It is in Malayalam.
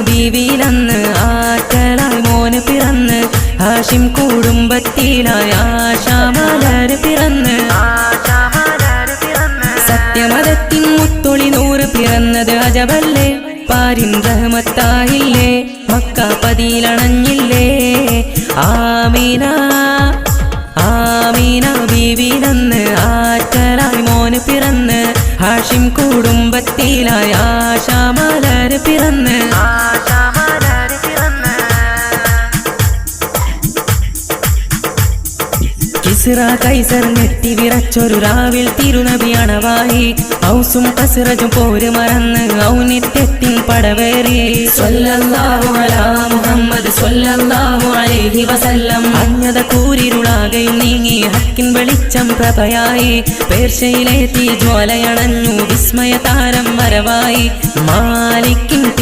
ബീവിയിലന്ന് ആറ്റലായി മോന് പിറന്ന് ഹാഷിം കുടുംബത്തിലായി ആശാമലര് പിറന്ന് സത്യമതത്തിൻ മുത്തൊളി നൂറ് പിറന്നത് അജബല്ലേ പാരിൻ റഹ്മത്തായില്ലേ മക്ക പതിയിലണഞ്ഞില്ലേ ആമീന ആമീന ബീവിയിലന്ന് ആറ്റലായി മോന് പിറന്ന് ഹാഷിം കുടുംബത്തിലായി ആശാമലര് പിറന്ന് കിസ്റ കൈസർ നെട്ടി വിറച്ചൊരു രാവിൽ തിരുനബി അണവായി ഔസും കസ്റജും പോര് മറന്ന് ഔന്നിത്യത്തിൻ പടവേറി സ്വല്ലല്ലാഹു അലാ മുഹമ്മദ് സ്വല്ലല്ലാഹു അലൈഹി വസല്ലം അജ്ഞത കൂരിരുളാകെ നീങ്ങി ഹക്കിൻ വെളിച്ചം പ്രഭയായി പേർഷ്യയിലെ തീജ്വാലയണഞ്ഞു വിസ്മയ താരം വരവായി മാലിക്കിൻ